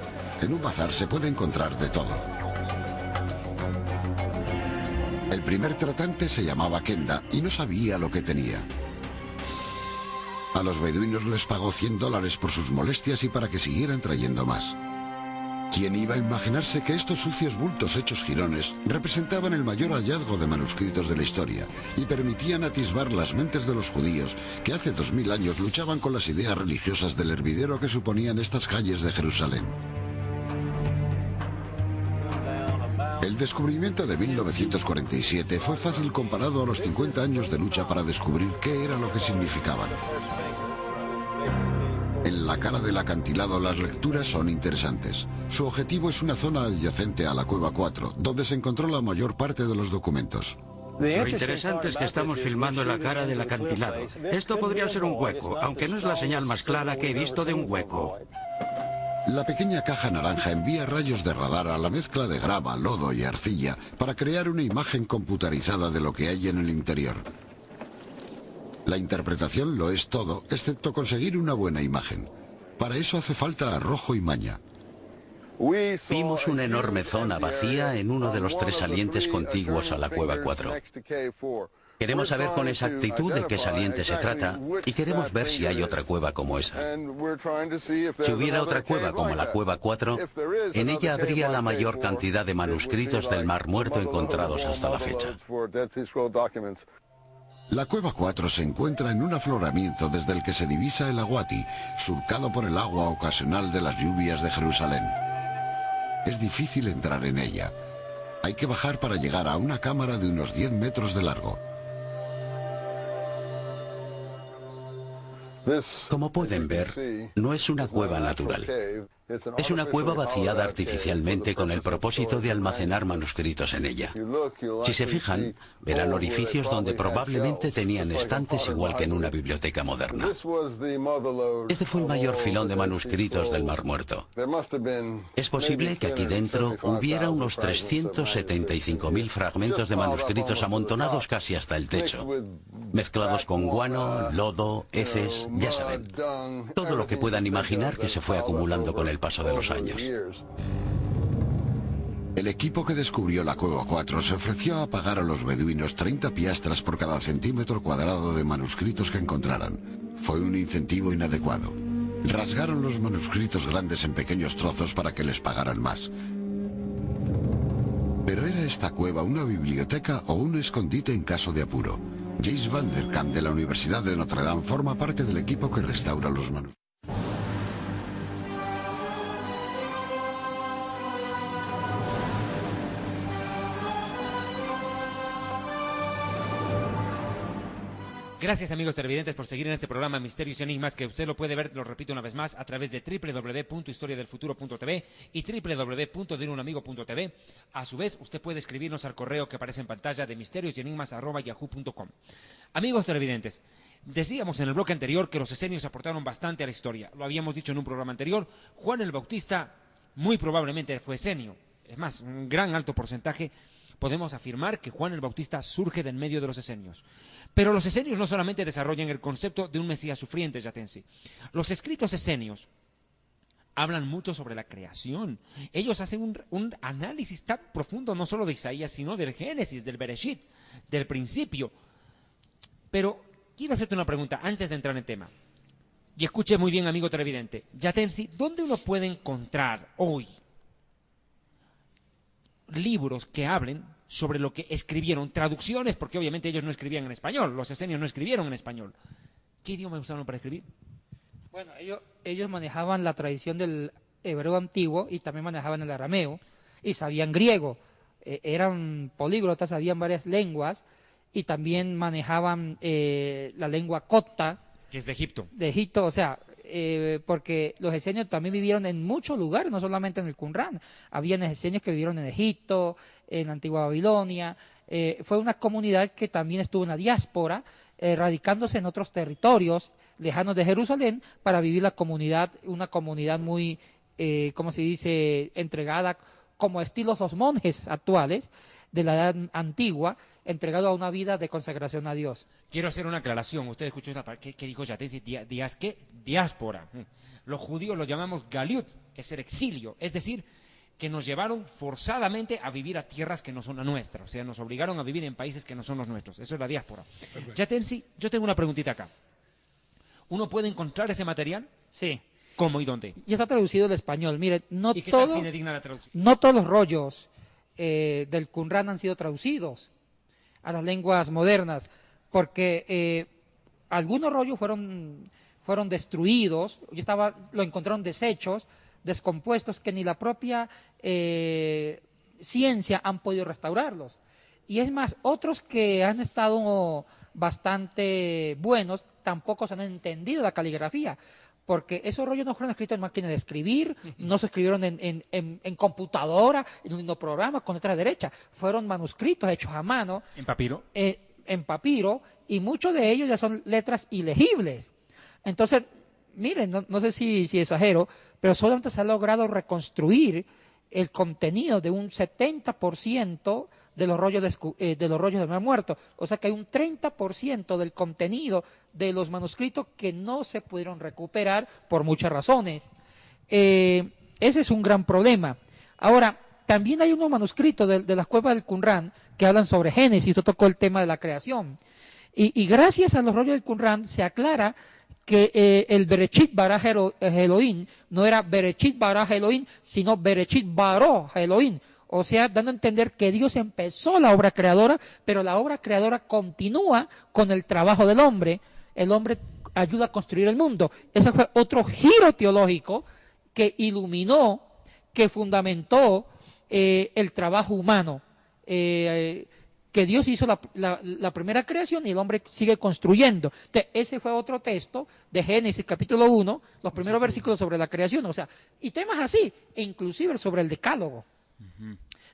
En un bazar se puede encontrar de todo. El primer tratante se llamaba Kenda y no sabía lo que tenía. A los beduinos les pagó $100 por sus molestias y para que siguieran trayendo más. ¿Quién iba a imaginarse que estos sucios bultos hechos jirones representaban el mayor hallazgo de manuscritos de la historia y permitían atisbar las mentes de los judíos que hace 2000 años luchaban con las ideas religiosas del hervidero que suponían estas calles de Jerusalén? El descubrimiento de 1947 fue fácil comparado a los 50 años de lucha para descubrir qué era lo que significaban. En la cara del acantilado las lecturas son interesantes. Su objetivo es una zona adyacente a la Cueva 4, donde se encontró la mayor parte de los documentos. Lo interesante es que estamos filmando en la cara del acantilado. Esto podría ser un hueco, aunque no es la señal más clara que he visto de un hueco. La pequeña caja naranja envía rayos de radar a la mezcla de grava, lodo y arcilla para crear una imagen computarizada de lo que hay en el interior. La interpretación lo es todo, excepto conseguir una buena imagen. Para eso hace falta arrojo y maña. Vimos una enorme zona vacía en uno de los 3 salientes contiguos a la Cueva 4. Queremos saber con exactitud de qué saliente se trata y queremos ver si hay otra cueva como esa. Si hubiera otra cueva como la Cueva 4, en ella habría la mayor cantidad de manuscritos del Mar Muerto encontrados hasta la fecha. La Cueva 4 se encuentra en un afloramiento desde el que se divisa el Aguati, surcado por el agua ocasional de las lluvias de Jerusalén. Es difícil entrar en ella. Hay que bajar para llegar a una cámara de unos 10 metros de largo. Como pueden ver, no es una cueva natural. Es una cueva vaciada artificialmente con el propósito de almacenar manuscritos en ella. Si se fijan, verán orificios donde probablemente tenían estantes igual que en una biblioteca moderna. Este fue el mayor filón de manuscritos del Mar Muerto. Es posible que aquí dentro hubiera unos 375.000 fragmentos de manuscritos amontonados casi hasta el techo, mezclados con guano, lodo, heces, ya saben, todo lo que puedan imaginar que se fue acumulando con el paso de los años. El equipo que descubrió la Cueva 4 se ofreció a pagar a los beduinos 30 piastras por cada centímetro cuadrado de manuscritos que encontraran. Fue un incentivo inadecuado. Rasgaron los manuscritos grandes en pequeños trozos para que les pagaran más. Pero ¿era esta cueva una biblioteca o un escondite en caso de apuro? James Van Der Kamp de la Universidad de Notre Dame forma parte del equipo que restaura los manuscritos. Gracias, amigos televidentes, por seguir en este programa Misterios y Enigmas, que usted lo puede ver, lo repito una vez más, a través de www.historiadelfuturo.tv y www.diruunamigo.tv. A su vez, usted puede escribirnos al correo que aparece en pantalla de misteriosenigmas@yahoo.com. Amigos televidentes, decíamos en el bloque anterior que los esenios aportaron bastante a la historia. Lo habíamos dicho en un programa anterior. Juan el Bautista muy probablemente fue esenio. Es más, un gran alto porcentaje. Podemos afirmar que Juan el Bautista surge de en medio de los esenios. Pero los esenios no solamente desarrollan el concepto de un Mesías sufriente, yatense. Los escritos esenios hablan mucho sobre la creación. Ellos hacen un análisis tan profundo, no solo de Isaías, sino del Génesis, del Bereshit, del principio. Pero quiero hacerte una pregunta antes de entrar en tema. Y escuche muy bien, amigo televidente. Yatense, ¿dónde uno puede encontrar hoy libros que hablen sobre lo que escribieron, traducciones, porque obviamente ellos no escribían en español, los esenios no escribieron en español? ¿Qué idioma usaron para escribir? Bueno, ellos manejaban la tradición del hebreo antiguo y también manejaban el arameo y sabían griego. Eran políglotas, sabían varias lenguas y también manejaban la lengua copta. Que es de Egipto. De Egipto, o sea, porque los esenios también vivieron en muchos lugares, no solamente en el Qumran. Habían esenios que vivieron en Egipto, en la antigua Babilonia. Fue una comunidad que también estuvo en la diáspora, radicándose en otros territorios lejanos de Jerusalén para vivir una comunidad muy, ¿cómo se dice?, entregada como estilos los monjes actuales de la edad antigua, entregado a una vida de consagración a Dios. Quiero hacer una aclaración. Usted escuchó ¿qué dijo Yatense? ¿Qué? Diáspora. Los judíos lo llamamos galiut, es el exilio, es decir, que nos llevaron forzadamente a vivir a tierras que no son las nuestras, o sea, nos obligaron a vivir en países que no son los nuestros. Eso es la diáspora. Yatense, yo tengo una preguntita acá. ¿Uno puede encontrar ese material? Sí. ¿Cómo y dónde? Ya está traducido al español. Mire, ¿Y qué tal fidedigna la traducción? No todos los rollos del Qumran han sido traducidos a las lenguas modernas, porque algunos rollos fueron destruidos, lo encontraron deshechos, descompuestos, que ni la propia ciencia han podido restaurarlos. Y es más, otros que han estado bastante buenos tampoco se han entendido la caligrafía, porque esos rollos no fueron escritos en máquina de escribir, no se escribieron en computadora, en un mismo programa, con letra derecha, fueron manuscritos hechos a mano. ¿En papiro? En papiro, y muchos de ellos ya son letras ilegibles. Entonces, miren, no sé si exagero, pero solamente se ha logrado reconstruir el contenido de un 70% de los rollos del Mar Muerto. O sea que hay un 30% del contenido de los manuscritos que no se pudieron recuperar por muchas razones. Ese es un gran problema. Ahora, también hay unos manuscritos de las cuevas del Qumran que hablan sobre Génesis. Usted tocó el tema de la creación. Y gracias a los rollos del Qumran se aclara que el Bereshit bara Elohim no era Bereshit bara Elohim, sino Bereshit baró Elohim. O sea, dando a entender que Dios empezó la obra creadora, pero la obra creadora continúa con el trabajo del hombre. El hombre ayuda a construir el mundo. Ese fue otro giro teológico que iluminó, que fundamentó el trabajo humano. Que Dios hizo la primera creación y el hombre sigue construyendo. Entonces, ese fue otro texto de Génesis capítulo 1, los primeros versículos sobre la creación. O sea, y temas así, e inclusive sobre el decálogo.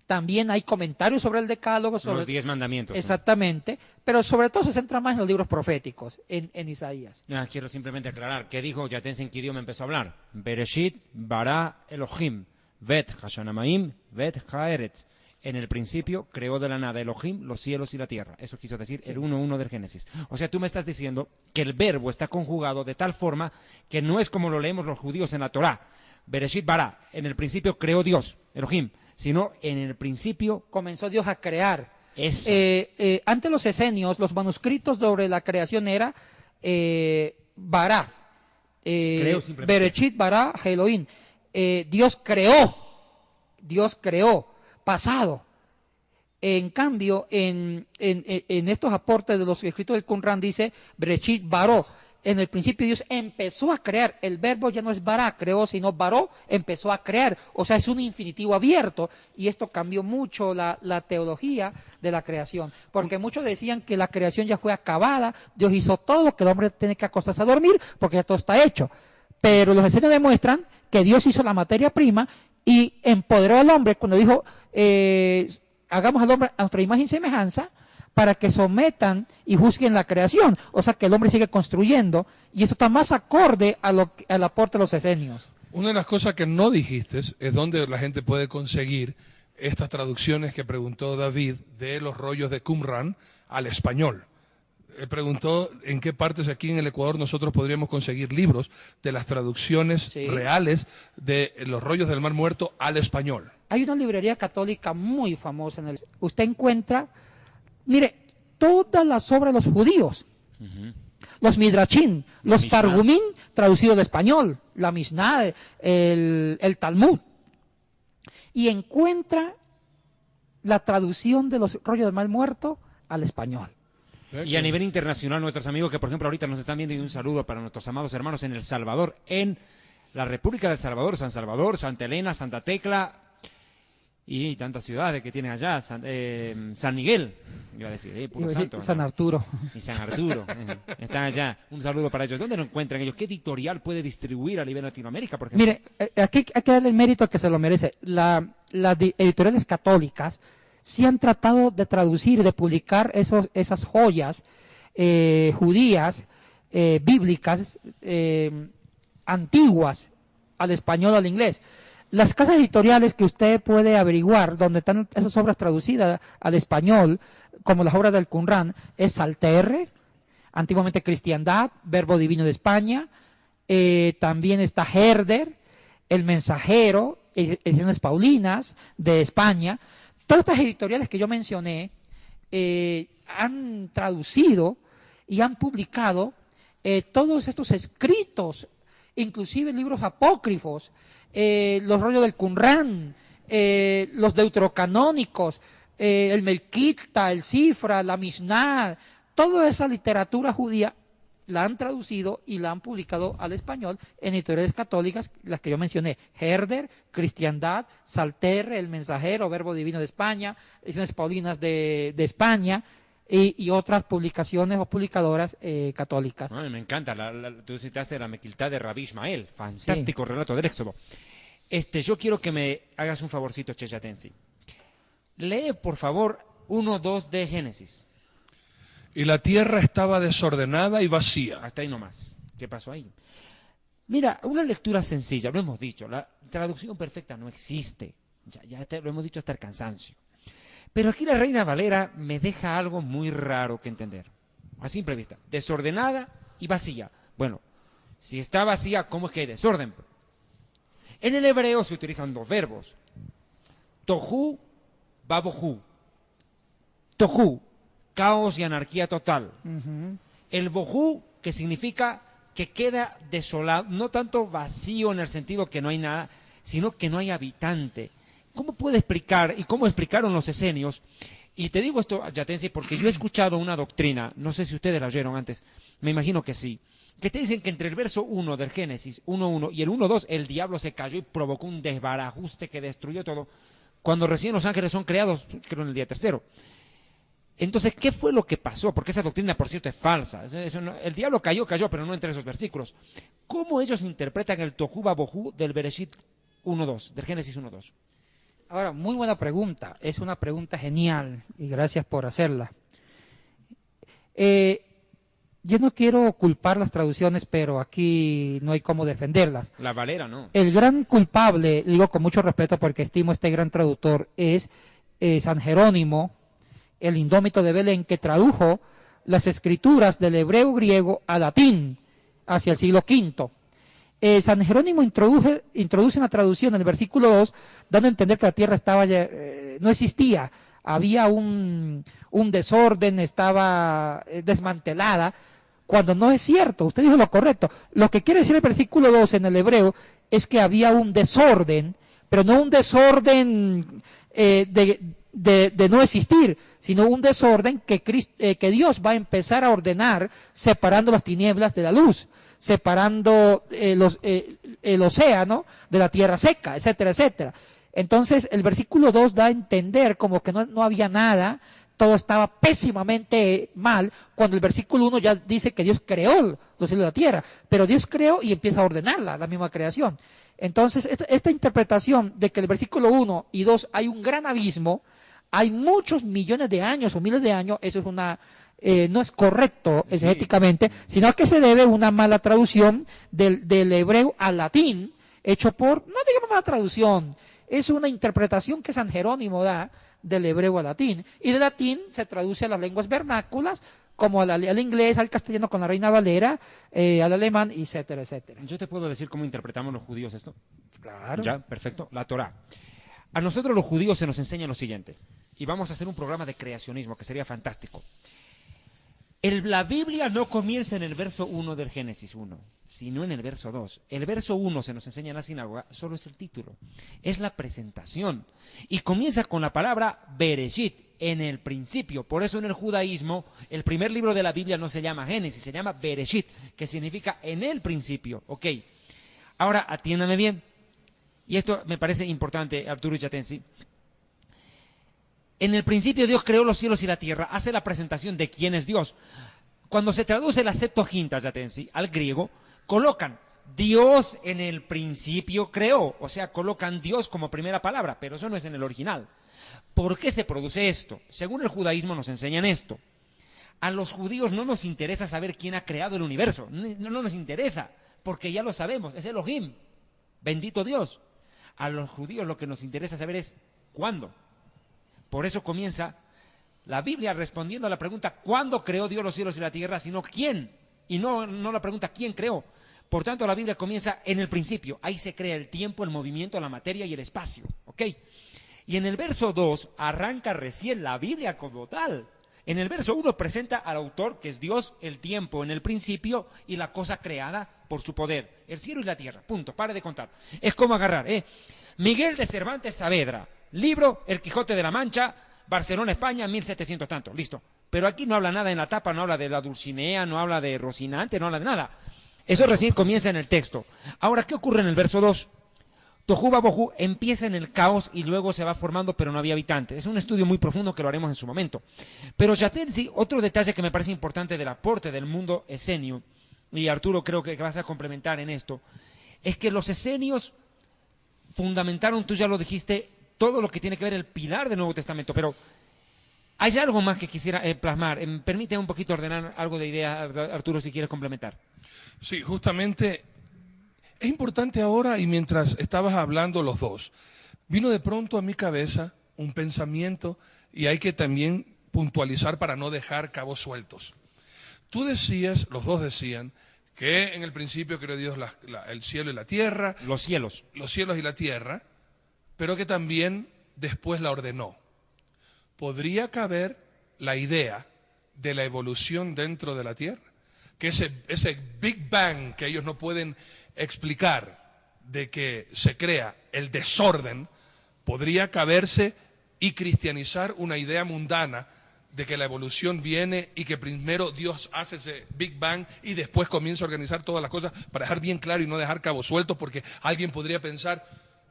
También hay comentarios sobre el decálogo, sobre los 10 mandamientos. Exactamente, pero sobre todo se centra más en los libros proféticos, en Isaías. Quiero simplemente aclarar, ¿qué dijo Yatense? ¿En qué idioma empezó a hablar? Bereshit bara Elohim, vet hashanamaim, vet haeretz. En el principio creó de la nada Elohim los cielos y la tierra. Eso quiso decir el 1:1 del Génesis. O sea, tú me estás diciendo que el verbo está conjugado de tal forma que no es como lo leemos los judíos en la Torá. Bereshit bara, en el principio creó Dios, Elohim, sino en el principio comenzó Dios a crear. Eso. Ante los esenios, los manuscritos sobre la creación era bara. Bereshit bara Elohim. Dios creó. Pasado. En cambio, en estos aportes de los escritos del Qumran dice Bereshit baró. En el principio Dios empezó a crear. El verbo ya no es bara, creó, sino baró, empezó a crear. O sea, es un infinitivo abierto. Y esto cambió mucho la teología de la creación. Porque muchos decían que la creación ya fue acabada, Dios hizo todo, que el hombre tiene que acostarse a dormir porque ya todo está hecho. Pero los esenios demuestran que Dios hizo la materia prima y empoderó al hombre cuando dijo, hagamos al hombre a nuestra imagen y semejanza para que sometan y juzguen la creación. O sea que el hombre sigue construyendo y esto está más acorde al aporte de los esenios. Una de las cosas que no dijiste es dónde la gente puede conseguir estas traducciones que preguntó David de los rollos de Qumran al español. Preguntó en qué partes aquí en el Ecuador nosotros podríamos conseguir libros de las traducciones reales de los rollos del Mar Muerto al español. Hay una librería católica muy famosa usted encuentra, mire, todas las obras de los judíos, los Midrashim, los Targumim traducidos al español, la Mishnah, el Talmud, y encuentra la traducción de los rollos del Mar Muerto al español. Y a nivel internacional, nuestros amigos que, por ejemplo, ahorita nos están viendo, y un saludo para nuestros amados hermanos en El Salvador, en la República del Salvador, Santa Elena, Santa Tecla y tantas ciudades que tienen allá, San Miguel, iba a decir, puro santo, San Arturo. Y San Arturo, están allá. Un saludo para ellos. ¿Dónde lo encuentran ellos? ¿Qué editorial puede distribuir a nivel Latinoamérica, por ejemplo? Mire, aquí hay que darle el mérito a que se lo merece. Las editoriales católicas sí han tratado de traducir, de publicar esas joyas judías, bíblicas, antiguas, al español o al inglés. Las casas editoriales que usted puede averiguar donde están esas obras traducidas al español, como las obras del Qumran, es Salterre, antiguamente Cristiandad, Verbo Divino de España, también está Herder, El Mensajero, Ediciones Paulinas de España. Todas estas editoriales que yo mencioné han traducido y han publicado todos estos escritos, inclusive libros apócrifos, los rollos del Qumran, los deuterocanónicos, el Melquita, el Sifra, la Mishnah, toda esa literatura judía la han traducido y la han publicado al español en editoriales católicas, las que yo mencioné: Herder, Cristiandad, Salterre, El Mensajero, Verbo Divino de España, Ediciones Paulinas de España, y otras publicaciones o publicadoras católicas. Ay, me encanta, tú citaste la Mequiltá de Rabí Ismael, fantástico relato del Éxodo. Yo quiero que me hagas un favorcito, Chechatensi. Lee, por favor, 1:2 de Génesis. Y la tierra estaba desordenada y vacía. Hasta ahí nomás. ¿Qué pasó ahí? Mira, una lectura sencilla, lo hemos dicho, la traducción perfecta no existe. Lo hemos dicho hasta el cansancio. Pero aquí la Reina Valera me deja algo muy raro que entender. A simple vista, desordenada y vacía. Bueno, si está vacía, ¿cómo es que hay desorden? En el hebreo se utilizan dos verbos. Tohu, babohu. Tohu, caos y anarquía total. El bohu, que significa que queda desolado, no tanto vacío en el sentido que no hay nada, sino que no hay habitante. ¿Cómo puede explicar, y cómo explicaron los esenios? Y te digo esto, Yatensi, porque yo he escuchado una doctrina, no sé si ustedes la oyeron antes, me imagino que sí, que te dicen que entre el verso 1 del Génesis, 1:1, y el 1:2, el diablo se cayó y provocó un desbarajuste que destruyó todo, cuando recién los ángeles son creados, creo en el día tercero. Entonces, ¿qué fue lo que pasó? Porque esa doctrina, por cierto, es falsa. El diablo cayó, pero no entre esos versículos. ¿Cómo ellos interpretan el Tohu Babohu del Bereshit 1:2, del Génesis 1:2? Ahora, muy buena pregunta, es una pregunta genial y gracias por hacerla. Yo no quiero culpar las traducciones, pero aquí no hay cómo defenderlas. La Valera, ¿no? El gran culpable, digo con mucho respeto porque estimo a este gran traductor, es San Jerónimo, el indómito de Belén, que tradujo las escrituras del hebreo griego a latín hacia el siglo V. San Jerónimo introduce una traducción en el versículo 2, dando a entender que la tierra no existía, había un desorden, estaba desmantelada, cuando no es cierto. Usted dijo lo correcto. Lo que quiere decir el versículo 2 en el hebreo es que había un desorden, pero no un desorden de no existir, sino un desorden que Dios va a empezar a ordenar, separando las tinieblas de la luz, separando el océano de la tierra seca, etcétera, etcétera. Entonces, el versículo 2 da a entender como que no había nada, todo estaba pésimamente mal, cuando el versículo 1 ya dice que Dios creó los cielos y la tierra, pero Dios creó y empieza a ordenarla, la misma creación. Entonces, esta interpretación de que el versículo 1 y 2 hay un gran abismo, hay muchos millones de años o miles de años, eso es no es correcto exegéticamente, sino que se debe a una mala traducción del hebreo al latín, hecho por, no digamos mala traducción, es una interpretación que San Jerónimo da del hebreo al latín, y del latín se traduce a las lenguas vernáculas, como al inglés, al castellano con la Reina Valera, al alemán, etcétera, etcétera. ¿Yo te puedo decir cómo interpretamos los judíos esto? Claro. Ya, perfecto. La Torá. A nosotros los judíos se nos enseña lo siguiente, y vamos a hacer un programa de creacionismo, que sería fantástico. La Biblia no comienza en el verso 1 del Génesis 1, sino en el verso 2. El verso 1 se nos enseña en la sinagoga, solo es el título, es la presentación. Y comienza con la palabra Bereshit, en el principio. Por eso en el judaísmo, el primer libro de la Biblia no se llama Génesis, se llama Bereshit, que significa en el principio. Ok, ahora atiéndame bien, y esto me parece importante, Arturo Yatensi. En el principio Dios creó los cielos y la tierra, hace la presentación de quién es Dios. Cuando se traduce la Septuaginta, Yatensi, al griego, colocan Dios en el principio creó, o sea, colocan Dios como primera palabra, pero eso no es en el original. ¿Por qué se produce esto? Según el judaísmo nos enseñan esto. A los judíos no nos interesa saber quién ha creado el universo, no nos interesa, porque ya lo sabemos, es Elohim, bendito Dios. A los judíos lo que nos interesa saber es cuándo. Por eso comienza la Biblia respondiendo a la pregunta ¿cuándo creó Dios los cielos y la tierra? Sino ¿quién? Y no la pregunta ¿quién creó? Por tanto, la Biblia comienza en el principio. Ahí se crea el tiempo, el movimiento, la materia y el espacio. ¿Ok? Y en el verso 2 arranca recién la Biblia como tal. En el verso 1 presenta al autor, que es Dios, el tiempo en el principio y la cosa creada por su poder. El cielo y la tierra. Punto. Pare de contar. Es como agarrar, Miguel de Cervantes Saavedra. Libro El Quijote de la Mancha, Barcelona, España, 1700 tanto. Listo. Pero aquí no habla nada en la tapa, no habla de la Dulcinea, no habla de Rocinante, no habla de nada. Eso recién comienza en el texto. Ahora, ¿qué ocurre en el verso 2? Tohu Wabohu empieza en el caos y luego se va formando, pero no había habitantes. Es un estudio muy profundo que lo haremos en su momento. Pero Yatensi, otro detalle que me parece importante del aporte del mundo esenio, y Arturo creo que vas a complementar en esto, es que los esenios fundamentaron, tú ya lo dijiste, todo lo que tiene que ver el pilar del Nuevo Testamento, pero hay algo más que quisiera plasmar. Permíteme un poquito ordenar algo de idea, Arturo, si quieres complementar. Sí, justamente es importante ahora, y mientras estabas hablando los dos, vino de pronto a mi cabeza un pensamiento, y hay que también puntualizar para no dejar cabos sueltos. Tú decías, los dos decían, que en el principio creó Dios el cielo y la tierra. Los cielos y la tierra, pero que también después la ordenó. ¿Podría caber la idea de la evolución dentro de la tierra? Que ese Big Bang que ellos no pueden explicar, de que se crea el desorden, podría caberse y cristianizar una idea mundana de que la evolución viene y que primero Dios hace ese Big Bang y después comienza a organizar todas las cosas, para dejar bien claro y no dejar cabos sueltos, porque alguien podría pensar,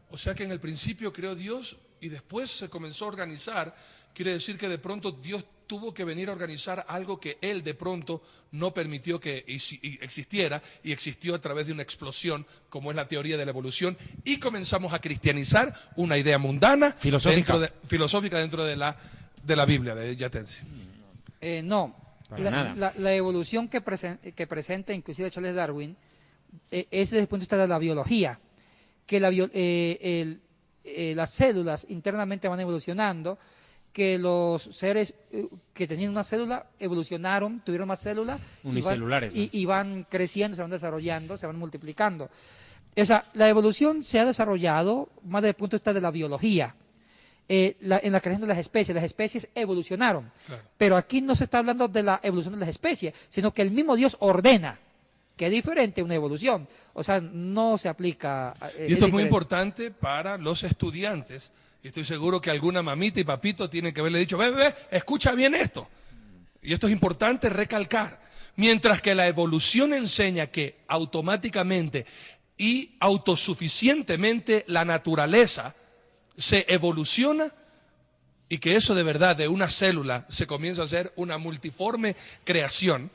o sea que en el principio creó Dios y después se comenzó a organizar. Quiere decir que de pronto Dios tuvo que venir a organizar algo que Él de pronto no permitió que existiera, y existió a través de una explosión, como es la teoría de la evolución, y comenzamos a cristianizar una idea mundana, filosófica dentro de la Biblia, de Yatensi. No, nada. La evolución que presenta inclusive Charles Darwin es desde el punto de vista de la biología, que las células internamente van evolucionando, que los seres que tenían una célula evolucionaron, tuvieron más células unicelulares, y van creciendo, se van desarrollando, se van multiplicando. O sea, la evolución se ha desarrollado más desde el punto de vista de la biología. En la creación de las especies evolucionaron. Claro. Pero aquí no se está hablando de la evolución de las especies, sino que el mismo Dios ordena, que es diferente a una evolución. O sea, no se aplica. Y esto es muy importante para los estudiantes. Y estoy seguro que alguna mamita y papito tienen que haberle dicho, ve, escucha bien esto. Y esto es importante recalcar. Mientras que la evolución enseña que automáticamente y autosuficientemente la naturaleza se evoluciona, y que eso de verdad de una célula se comienza a hacer una multiforme creación,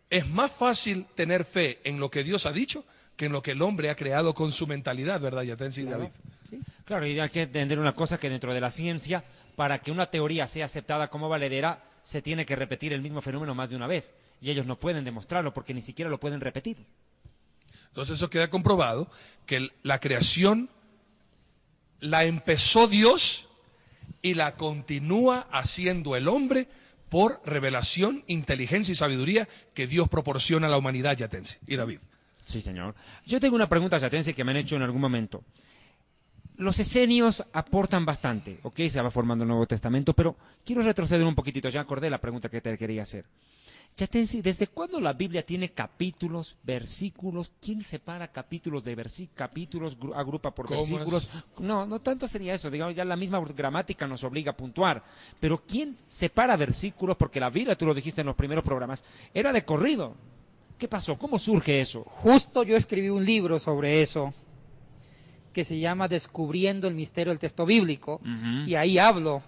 es más fácil tener fe en lo que Dios ha dicho que en lo que el hombre ha creado con su mentalidad, ¿verdad, Yatensi y David? Sí. Claro, y hay que entender una cosa, que dentro de la ciencia, para que una teoría sea aceptada como valedera, se tiene que repetir el mismo fenómeno más de una vez, y ellos no pueden demostrarlo porque ni siquiera lo pueden repetir. Entonces eso queda comprobado, que la creación la empezó Dios y la continúa haciendo el hombre por revelación, inteligencia y sabiduría que Dios proporciona a la humanidad, Yatensi y David. Sí, señor. Yo tengo una pregunta, Yatensi, que me han hecho en algún momento. Los esenios aportan bastante, ¿ok? Se va formando el Nuevo Testamento, pero quiero retroceder un poquitito, ya acordé la pregunta que te quería hacer. Yatensi, ¿desde cuándo la Biblia tiene capítulos, versículos? ¿Quién separa capítulos de capítulos, agrupa por versículos? No tanto sería eso, digamos, ya la misma gramática nos obliga a puntuar, pero ¿quién separa versículos? Porque la Biblia, tú lo dijiste en los primeros programas, era de corrido. ¿Qué pasó? ¿Cómo surge eso? Justo yo escribí un libro sobre eso, que se llama Descubriendo el Misterio del Texto Bíblico, y ahí hablo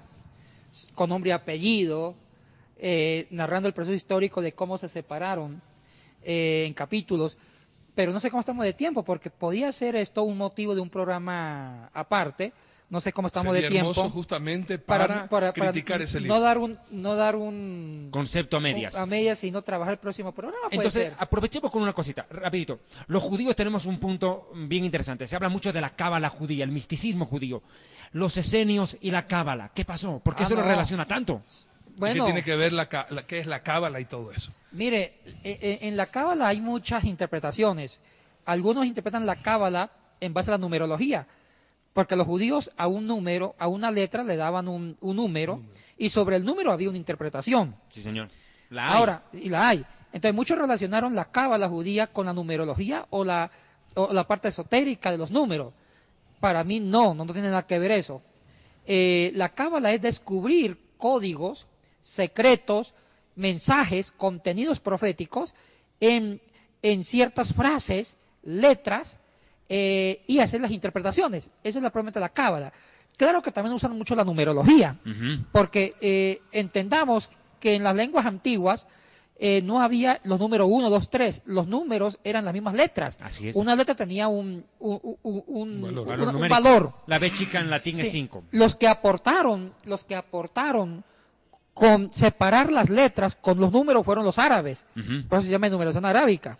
con nombre y apellido, narrando el proceso histórico de cómo se separaron en capítulos, pero no sé cómo estamos de tiempo, porque podía ser esto un motivo de un programa aparte. No sé cómo estamos Sería de tiempo. hermoso justamente para criticar ese libro. No dar un concepto a medias. A medias, sino trabajar el próximo programa. Entonces, aprovechemos con una cosita, rapidito. Los judíos tenemos un punto bien interesante. Se habla mucho de la cábala judía, el misticismo judío. Los esenios y la cábala. ¿Qué pasó? ¿Por qué se lo relaciona tanto? Bueno, ¿qué tiene que ver qué es la cábala y todo eso? Mire, en la cábala hay muchas interpretaciones. Algunos interpretan la cábala en base a la numerología, porque los judíos a un número, a una letra le daban un número, y sobre el número había una interpretación. Sí, señor. La hay. Entonces muchos relacionaron la cábala judía con la numerología o la parte esotérica de los números. Para mí no tiene nada que ver eso. La cábala es descubrir códigos secretos mensajes, contenidos proféticos en ciertas frases, letras, y hacer las interpretaciones. Eso es probablemente la cábala. Claro que también usan mucho la numerología, porque entendamos que en las lenguas antiguas no había los números 1, 2, 3. Los números eran las mismas letras. Así es. Una letra tenía un valor. La B chica en latín es 5. Los que aportaron con separar las letras con los números fueron los árabes. Por eso se llama numeración arábica.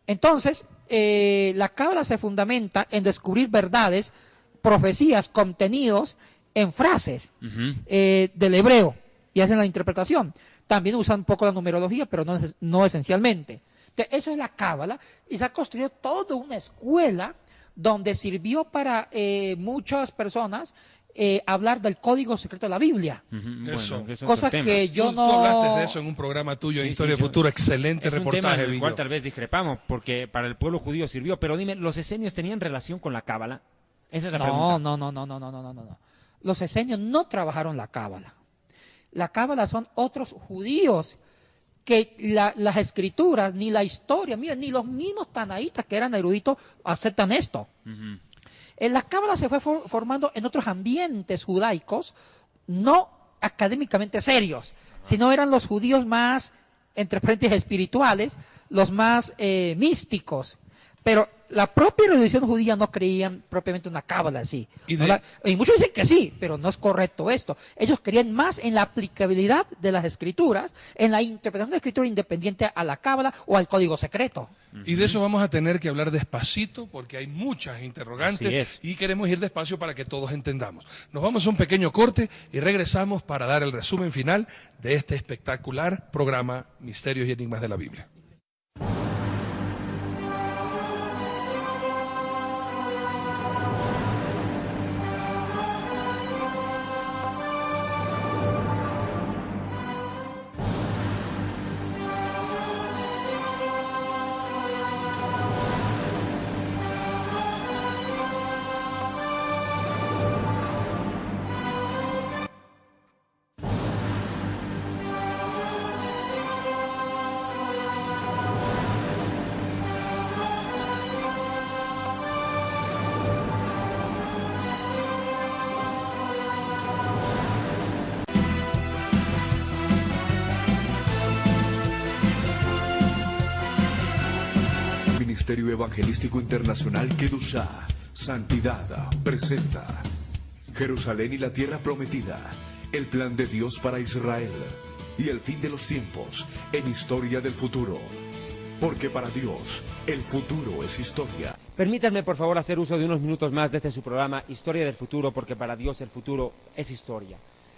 Entonces, la cábala se fundamenta en descubrir verdades, profecías, contenidos en frases del hebreo y hacen la interpretación. También usan un poco la numerología, pero no esencialmente. Entonces, eso es la cábala y se ha construido toda una escuela donde sirvió para muchas personas hablar del código secreto de la Biblia. Eso. Cosas que yo Tú no... hablaste de eso en un programa tuyo en Historia de Futuro, excelente es reportaje. Es un tema en el video. cual tal vez discrepamos, porque para el pueblo judío sirvió, pero dime, ¿los esenios tenían relación con la cábala? Esa es la pregunta. No. Los esenios no trabajaron la cábala. La cábala son otros judíos que las escrituras, ni la historia, miren, ni los mismos tanaítas que eran eruditos aceptan esto. La cábala se fue formando en otros ambientes judaicos, no académicamente serios, sino eran los judíos más, entre paréntesis, espirituales, los más místicos. Pero la propia erudición judía no creían propiamente una cábala así. Y muchos dicen que sí, pero no es correcto esto. Ellos creían más en la aplicabilidad de las escrituras, en la interpretación de la escritura independiente a la cábala o al código secreto. Y de eso vamos a tener que hablar despacito porque hay muchas interrogantes y queremos ir despacio para que todos entendamos. Nos vamos a un pequeño corte y regresamos para dar el resumen final de este espectacular programa Misterios y Enigmas de la Biblia. Ministerio Evangelístico Internacional Kedushá, Santidad, presenta Jerusalén y la Tierra Prometida, el plan de Dios para Israel y el fin de los tiempos en Historia del Futuro. Porque para Dios, el futuro es historia. Permítanme, por favor, hacer uso de unos minutos más de este su programa, Historia del Futuro, porque para Dios el futuro es historia.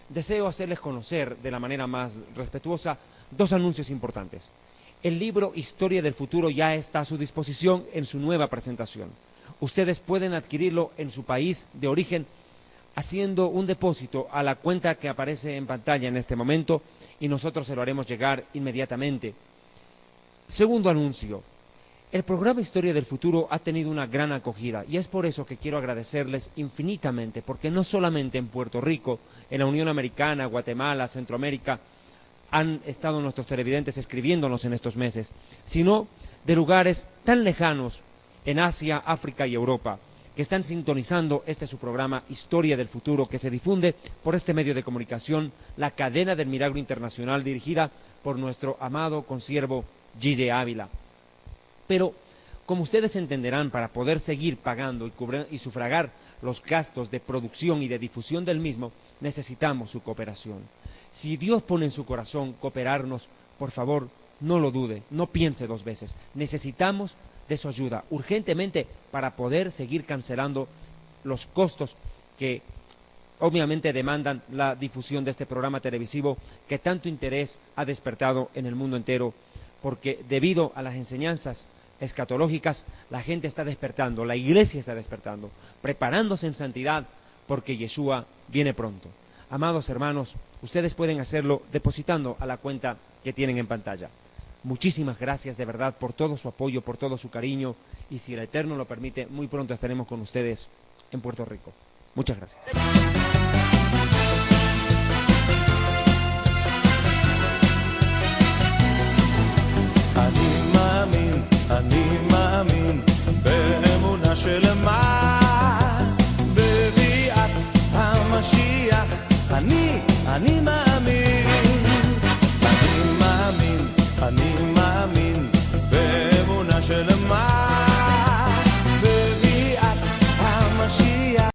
Deseo hacerles conocer, de la manera más respetuosa, dos anuncios importantes. El libro Historia del Futuro ya está a su disposición en su nueva presentación. Ustedes pueden adquirirlo en su país de origen haciendo un depósito a la cuenta que aparece en pantalla en este momento y nosotros se lo haremos llegar inmediatamente. Segundo anuncio. El programa Historia del Futuro ha tenido una gran acogida y es por eso que quiero agradecerles infinitamente, porque no solamente en Puerto Rico, en la Unión Americana, Guatemala, Centroamérica, han estado nuestros televidentes escribiéndonos en estos meses, sino de lugares tan lejanos en Asia, África y Europa, que están sintonizando su programa Historia del Futuro, que se difunde por este medio de comunicación, la Cadena del Milagro Internacional, dirigida por nuestro amado consiervo Gille Ávila. Pero, como ustedes entenderán, para poder seguir pagando y sufragar los gastos de producción y de difusión del mismo, necesitamos su cooperación. Si Dios pone en su corazón cooperarnos, por favor, no lo dude, no piense dos veces. Necesitamos de su ayuda urgentemente para poder seguir cancelando los costos que obviamente demandan la difusión de este programa televisivo que tanto interés ha despertado en el mundo entero, porque debido a las enseñanzas escatológicas la gente está despertando, la iglesia está despertando, preparándose en santidad porque Yeshua viene pronto. Amados hermanos, ustedes pueden hacerlo depositando a la cuenta que tienen en pantalla. Muchísimas gracias de verdad por todo su apoyo, por todo su cariño, y si el Eterno lo permite, muy pronto estaremos con ustedes en Puerto Rico. Muchas gracias. ולמען בביאת המשיח אני מאמין, אני מאמין, אני מאמין